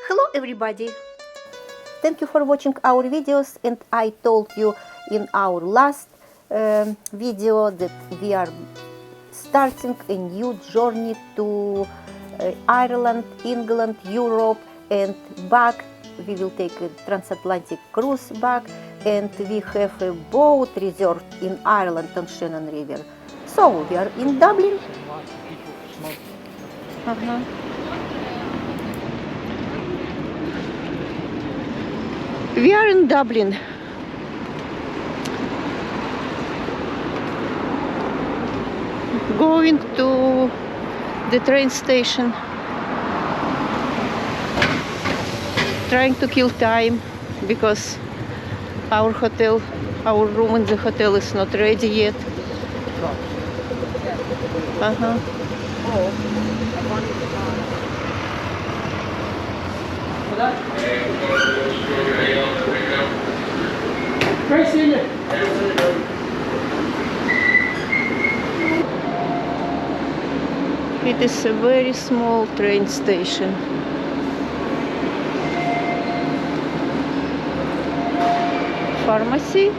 Hello everybody! Thank you for watching our videos, and I told you in our last video that we are starting a new journey to Ireland, England, Europe and back. We will take a transatlantic cruise back, and we have a boat reserved in Ireland on Shannon River. So we are in Dublin. We are in Dublin. Going to the train station. Trying to kill time because our room in the hotel is not ready yet. It is a very small train station. Pharmacy.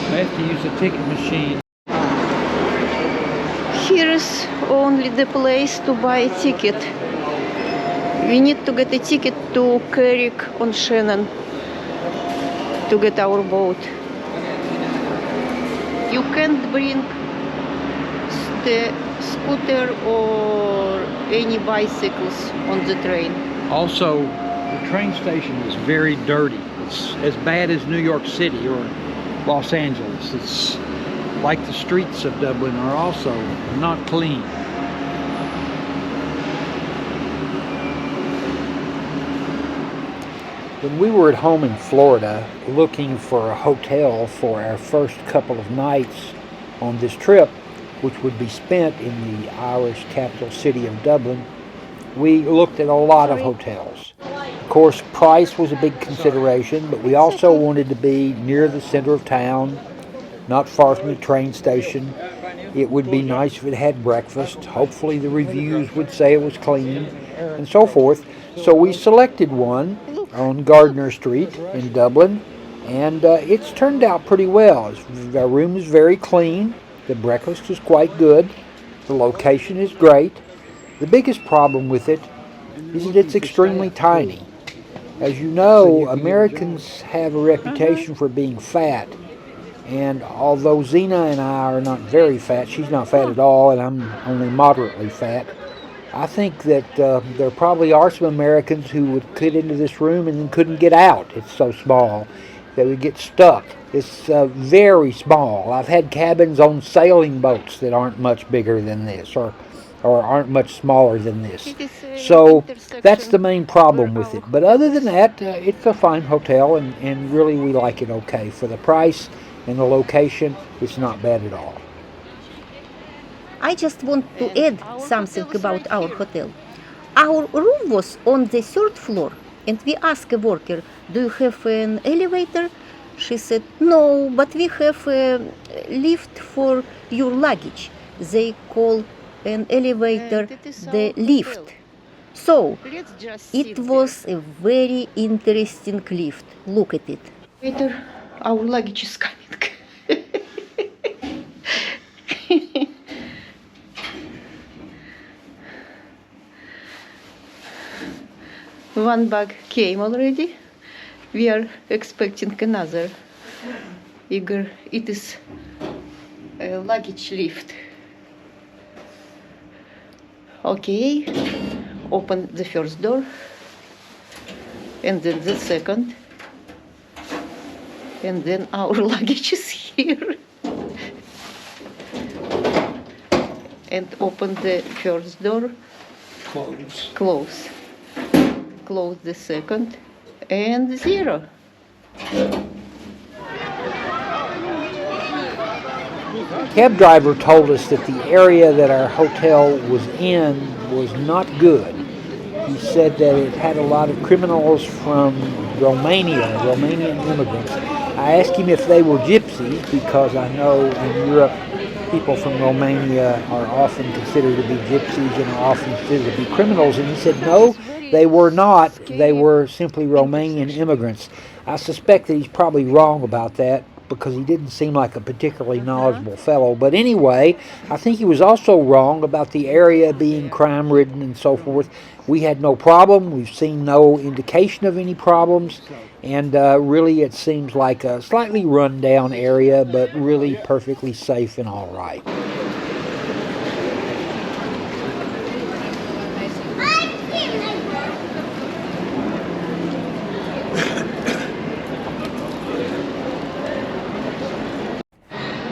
I have to use a ticket machine. Here is only the place to buy a ticket. We need to get a ticket to Carrick on Shannon to get our boat. You can't bring the scooter or any bicycles on the train. Also, the train station is very dirty. It's as bad as New York City or Los Angeles. It's like the streets of Dublin are also not clean. When we were at home in Florida looking for a hotel for our first couple of nights on this trip, which would be spent in the Irish capital city of Dublin, we looked at a lot of hotels. Of course, price was a big consideration, but we also wanted to be near the center of town, not far from the train station. It would be nice if it had breakfast. Hopefully the reviews would say it was clean, and so forth. So we selected one on Gardner Street in Dublin, and it's turned out pretty well. Our room is very clean. The breakfast is quite good. The location is great. The biggest problem with it is that it's extremely tiny. As you know, Americans have a reputation for being fat, and although Zena and I are not very fat, she's not fat at all, and I'm only moderately fat, I think that there probably are some Americans who would fit into this room and then couldn't get out. It's so small. They would get stuck. It's very small. I've had cabins on sailing boats that aren't much bigger than this, or aren't much smaller than this. So that's the main problem with it. But other than that, it's a fine hotel, and really we like it okay. For the price and the location, it's not bad at all. I just want to add something about our hotel. Our room was on the third floor, and we asked a worker, "Do you have an elevator?" She said, "No, but we have a lift for your luggage." They call an elevator the lift. So it was a very interesting lift. Look at it. Later, our luggage is coming. One bag came already. We are expecting another. Igor, it is a luggage lift. Okay, open the first door, and then the second, and then our luggage is here. And open the first door. Close. Close the second, and 0. Cab driver told us that the area that our hotel was in was not good. He said that it had a lot of criminals from Romanian immigrants. I asked him if they were gypsies, because I know in Europe people from Romania are often considered to be gypsies and are often considered to be criminals. And he said, no, they were not. They were simply Romanian immigrants. I suspect that he's probably wrong about that because he didn't seem like a particularly knowledgeable fellow. But anyway, I think he was also wrong about the area being crime-ridden and so forth. We had no problem. We've seen no indication of any problems. And really it seems like a slightly run-down area, but really perfectly safe and all right.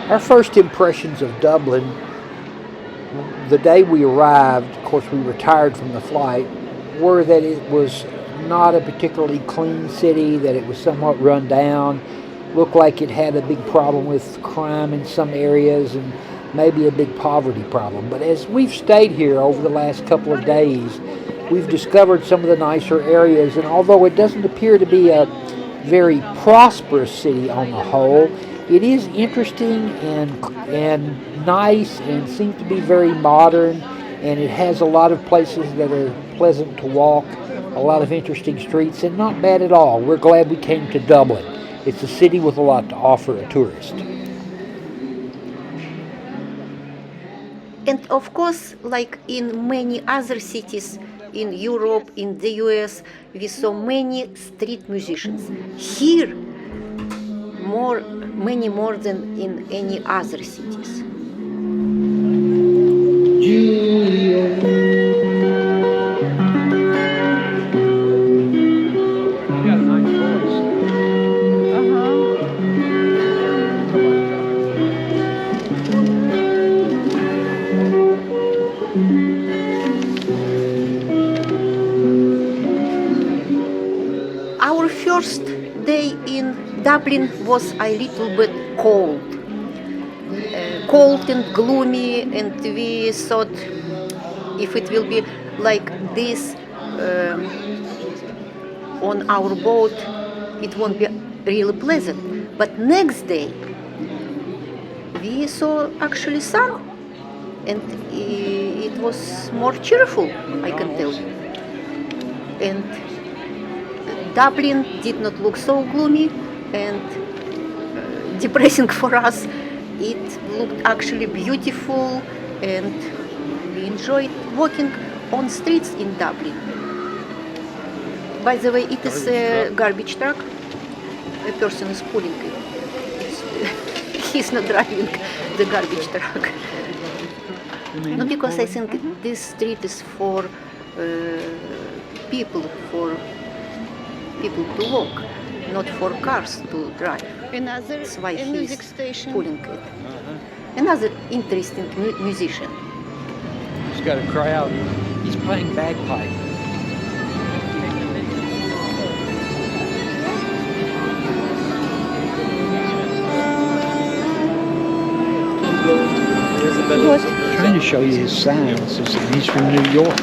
Our first impressions of Dublin, the day we arrived, of course we were tired from the flight, were that it was not a particularly clean city, that it was somewhat run down, looked like it had a big problem with crime in some areas and maybe a big poverty problem. But as we've stayed here over the last couple of days, we've discovered some of the nicer areas, and although it doesn't appear to be a very prosperous city on the whole, it is interesting and nice and seems to be very modern, and it has a lot of places that are pleasant to walk, a lot of interesting streets, and not bad at all. We're glad we came to Dublin. It's a city with a lot to offer a tourist. And of course, like in many other cities in Europe, in the US, we saw many street musicians. Here, many more than in any other cities. Our first day in Dublin was a little bit cold and gloomy, and we thought if it will be like this on our boat, it won't be really pleasant. But next day we saw actually sun, and it was more cheerful, I can tell you. And Dublin did not look so gloomy and depressing for us. It looked actually beautiful, and we enjoyed walking on streets in Dublin. By the way, it is a garbage truck. A person is pulling it. He's not driving the garbage truck. No, because I think this street is for people to walk, not for cars to drive. That's why he's pulling it. Another interesting musician. He's got a crowd. He's playing bagpipe. I'm trying to show you his signs. He's from New York,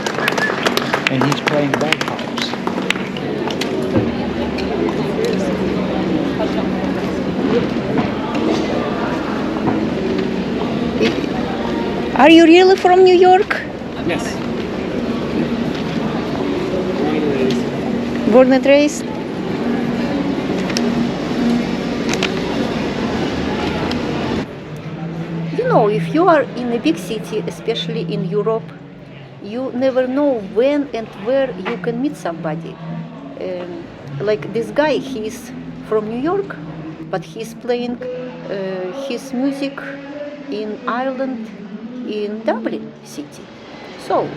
and he's playing bagpipes. Are you really from New York? Yes. Born and raised? You know, if you are in a big city, especially in Europe, you never know when and where you can meet somebody. Like this guy, he's from New York, but he's playing his music in Ireland, in Dublin city. So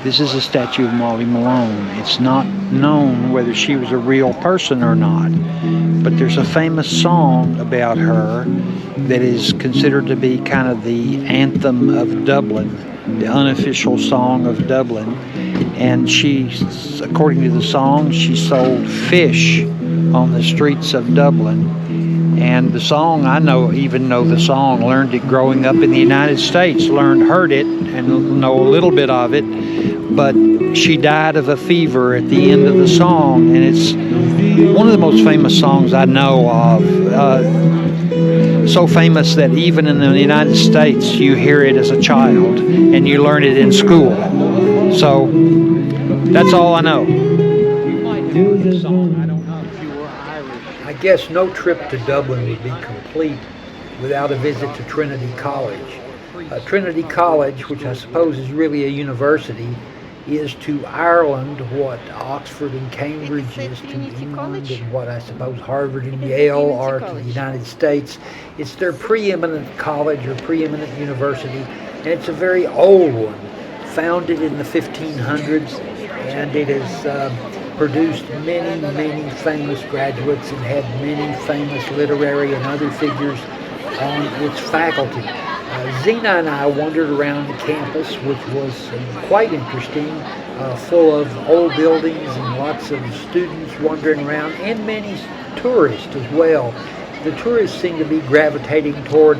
this is a statue of Molly Malone. It's not known whether she was a real person or not, but there's a famous song about her that is considered to be kind of the anthem of Dublin, the unofficial song of Dublin. And she, according to the song, she sold fish on the streets of Dublin. And the song, I even know the song, learned it growing up in the United States, heard it and know a little bit of it. but she died of a fever at the end of the song, and it's one of the most famous songs I know of. So famous that even in the United States you hear it as a child and you learn it in school. So that's all I know. You might know this song. I don't know if you were Irish. I guess no trip to Dublin would be complete without a visit to Trinity College. Trinity College, which I suppose is really a university, is to Ireland what Oxford and Cambridge is to England, and what I suppose Harvard and Yale are to the United States. It's their preeminent college or preeminent university, and it's a very old one, founded in the 1500s, and it has produced many, many famous graduates and had many famous literary and other figures on its faculty. Zena and I wandered around the campus, which was quite interesting, full of old buildings and lots of students wandering around, and many tourists as well. The tourists seem to be gravitating toward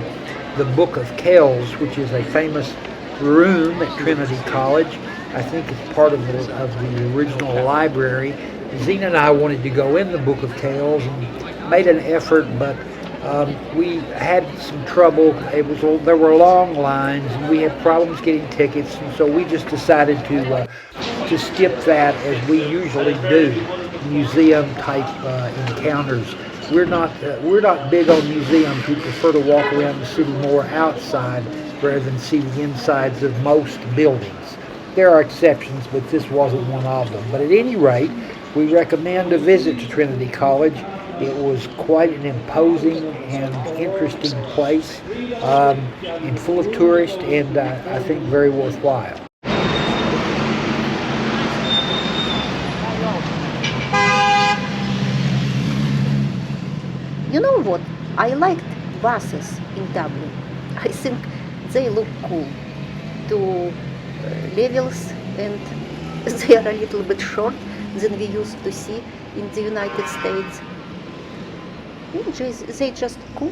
the Book of Kells, which is a famous room at Trinity College. I think it's part of the original library. Zena and I wanted to go in the Book of Kells and made an effort, but we had some trouble. There were long lines, and we had problems getting tickets, and so we just decided to skip that, as we usually do, museum type encounters. We're not big on museums. We prefer to walk around the city more outside rather than see the insides of most buildings. There are exceptions, but this wasn't one of them. But at any rate, we recommend a visit to Trinity College. It was quite an imposing and interesting place, and full of tourists, and I think very worthwhile. You know what? I liked buses in Dublin. I think they look cool. Two levels, and they are a little bit short than we used to see in the United States. They just cool.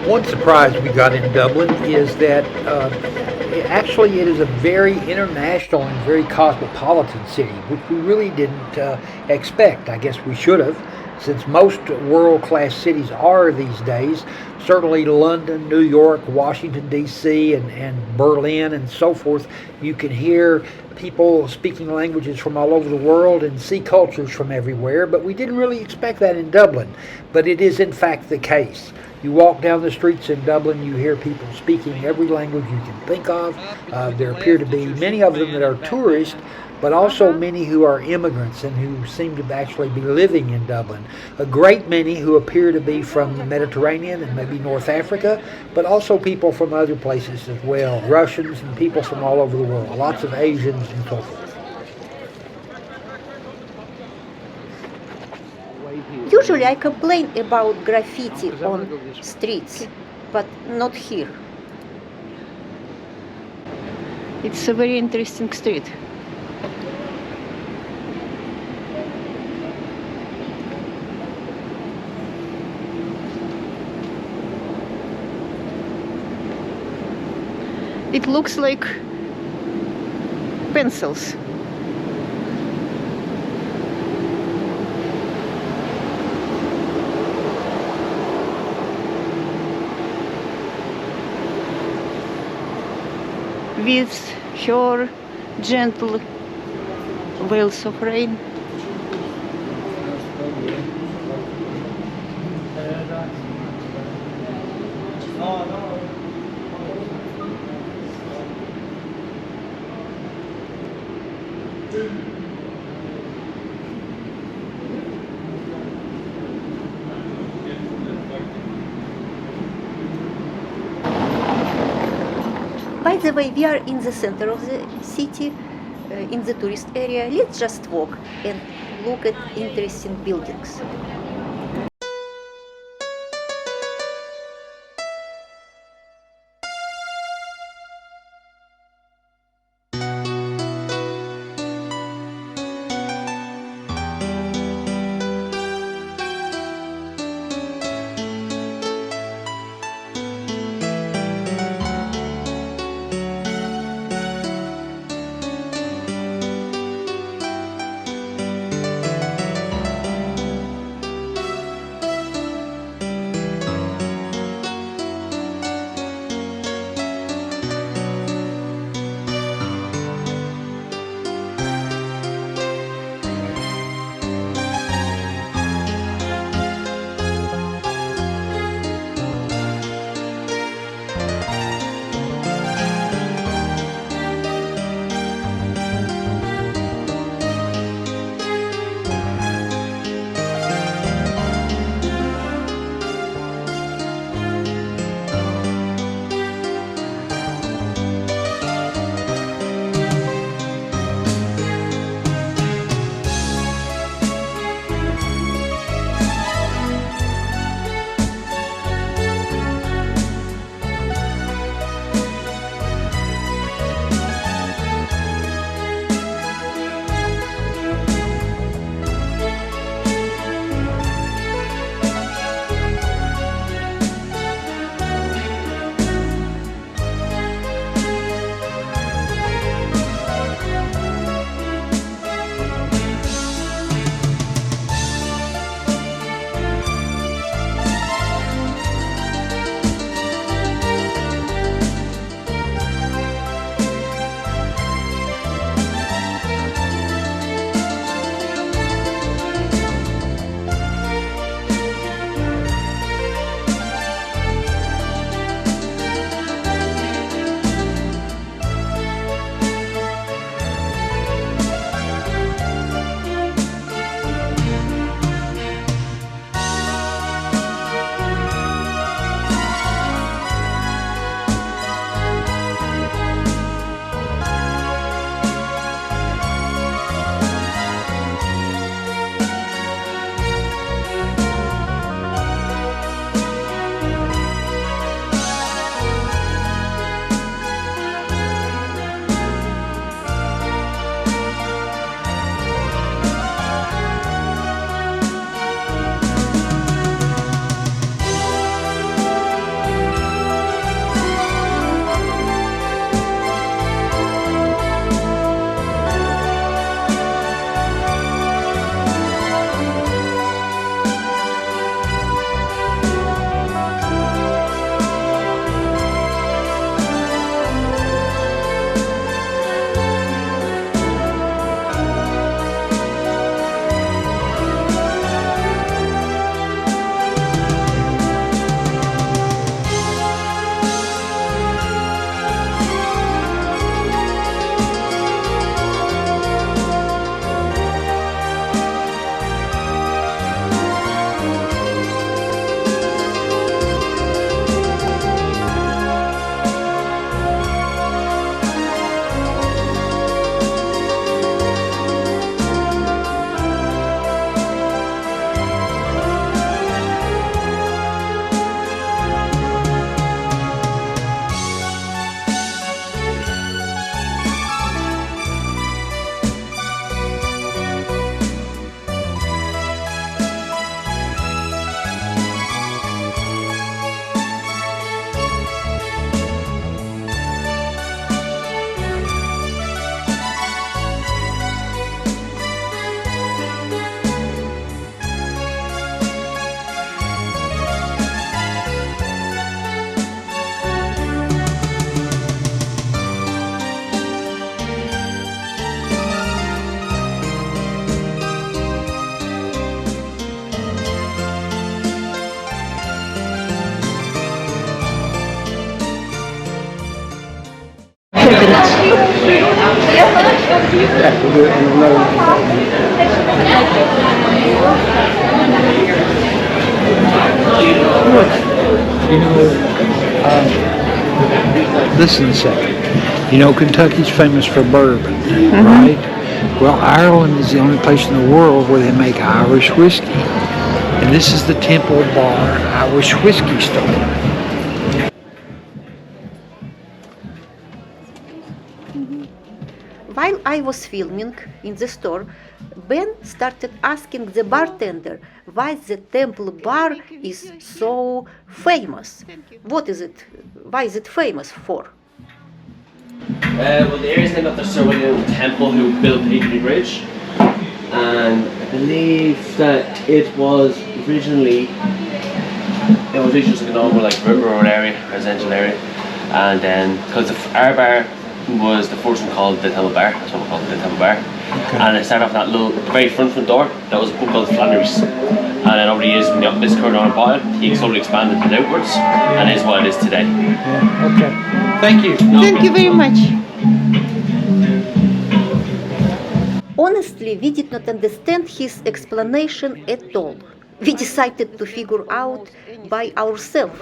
One surprise we got in Dublin is that actually it is a very international and very cosmopolitan city, which we really didn't expect. I guess we should have, since most world-class cities are these days. Certainly London, New York, Washington, D.C., and Berlin and so forth. You can hear people speaking languages from all over the world and see cultures from everywhere, but we didn't really expect that in Dublin. But it is in fact the case. You walk down the streets in Dublin, you hear people speaking every language you can think of. There appear to be many of them that are tourists, but also many who are immigrants and who seem to actually be living in Dublin. A great many who appear to be from the Mediterranean and maybe North Africa, but also people from other places as well, Russians and people from all over the world, lots of Asians and so forth. Usually I complain about graffiti on streets, but not here. It's a very interesting street. It looks like pencils. With her gentle wails of rain. By the way, we are in the center of the city, in the tourist area. Let's just walk and look at interesting buildings. Listen a second. You know, Kentucky's famous for bourbon, right? Well, Ireland is the only place in the world where they make Irish whiskey. And this is the Temple Bar Irish Whiskey Store. While I was filming in the store, Ben started asking the bartender why the Temple Bar is so famous. What is it? Why is it famous for? Well, the area is named after Sir William Temple, who built Peabody Bridge, and I believe that it was originally just like a normal rural area, residential area, and then because our bar was the first one called the Temple Bar, that's what we called it, the Temple Bar, and it started off that little very front door. That was a pub called Flannery's, and then over the years when this corridor bought it, he slowly expanded it outwards, and is what it is today. Yeah, okay. Thank you. Thank you very much. Honestly, we did not understand his explanation at all. We decided to figure out by ourselves.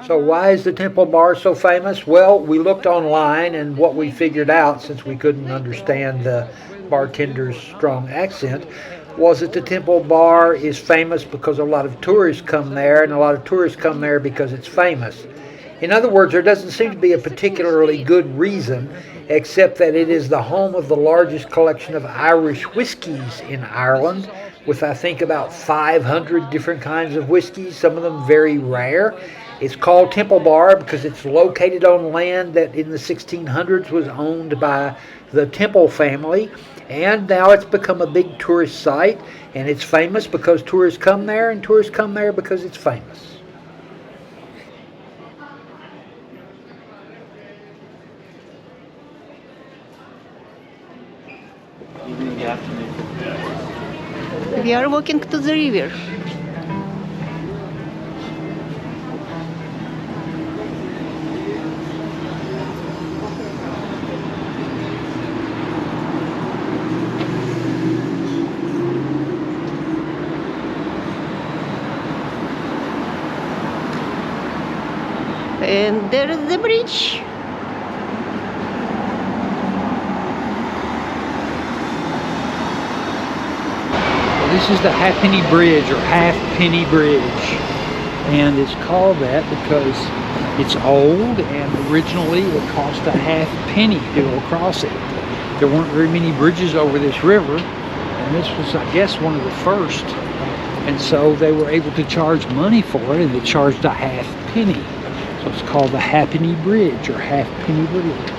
So why is the Temple Bar so famous? Well, we looked online, and what we figured out, since we couldn't understand the bartender's strong accent, was that the Temple Bar is famous because a lot of tourists come there, and a lot of tourists come there because it's famous. In other words, there doesn't seem to be a particularly good reason, except that it is the home of the largest collection of Irish whiskies in Ireland, with I think about 500 different kinds of whiskeys, some of them very rare. It's called Temple Bar because it's located on land that in the 1600s was owned by the Temple family, and now it's become a big tourist site, and it's famous because tourists come there, and tourists come there because it's famous. We are walking to the river. And there is the bridge. This is the Halfpenny Bridge, or Halfpenny Bridge, and it's called that because it's old, and originally it cost a half penny to go across it. There weren't very many bridges over this river, and this was, I guess, one of the first, and so they were able to charge money for it, and they charged a half penny. So it's called the Halfpenny Bridge, or Halfpenny Bridge.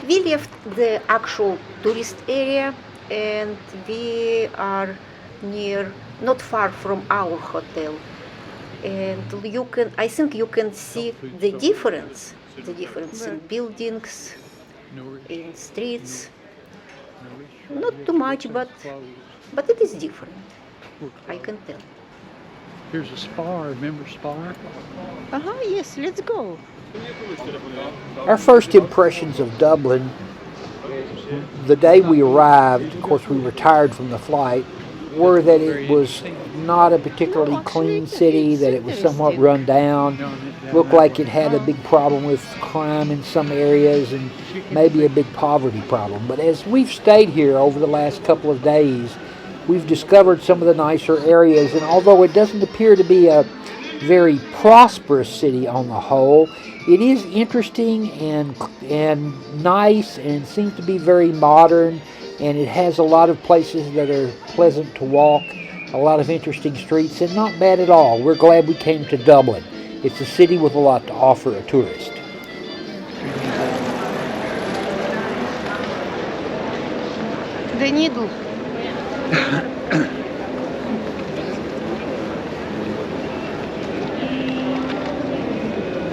We left the actual tourist area, and we are not far from our hotel. And I think you can see the difference in buildings, in streets. Not too much, but it is different. I can tell. Here's a spa, remember spa? Yes, let's go. Our first impressions of Dublin, the day we arrived, of course we were tired from the flight, were that it was not a particularly clean city, that it was somewhat run down, looked like it had a big problem with crime in some areas and maybe a big poverty problem. But as we've stayed here over the last couple of days, we've discovered some of the nicer areas, and although it doesn't appear to be a very prosperous city on the whole, it is interesting and nice, and seems to be very modern, and it has a lot of places that are pleasant to walk, a lot of interesting streets, and not bad at all. We're glad we came to Dublin. It's a city with a lot to offer a tourist. The needle.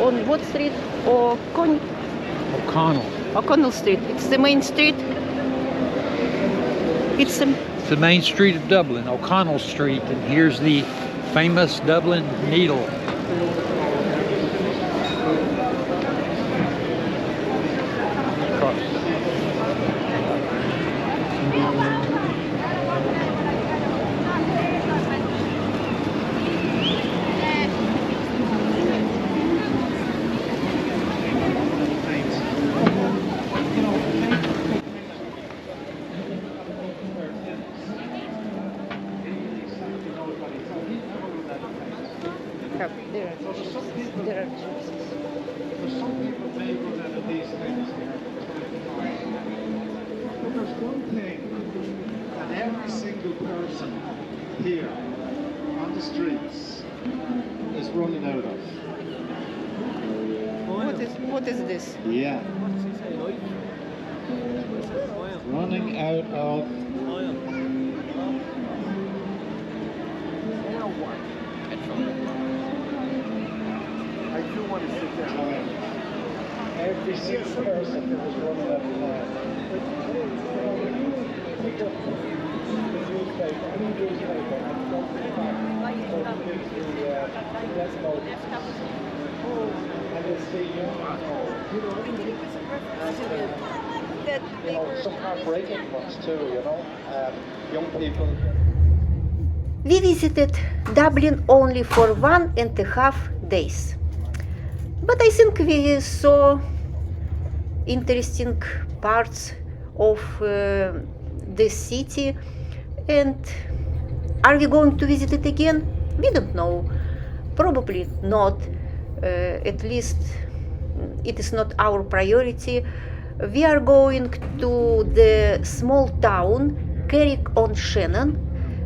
On what street? O'Connell. O'Connell Street. It's the main street. It's The main street of Dublin, O'Connell Street, and here's the famous Dublin Needle. there are gypsies. For some people, they remember these things here. But there's one thing that every single person here on the streets is running out of. What is this? Yeah. Running out of I do want to sit down. time. Every single person is running out of time. Some heartbreaking ones too, you know. Young people. We visited Dublin only for 1.5 days. But I think we saw interesting parts of the city. And are we going to visit it again? We don't know. Probably not. At least it is not our priority. We are going to the small town Carrick-on-Shannon,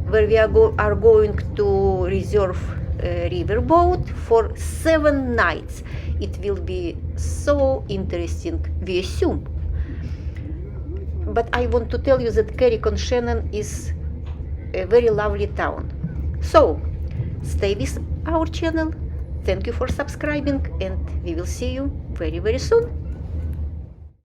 where we are going to reserve a riverboat for 7 nights. It will be so interesting, we assume. But I want to tell you that Carrick-on-Shannon is a very lovely town. So, stay with our channel. Thank you for subscribing, and we will see you very, very soon.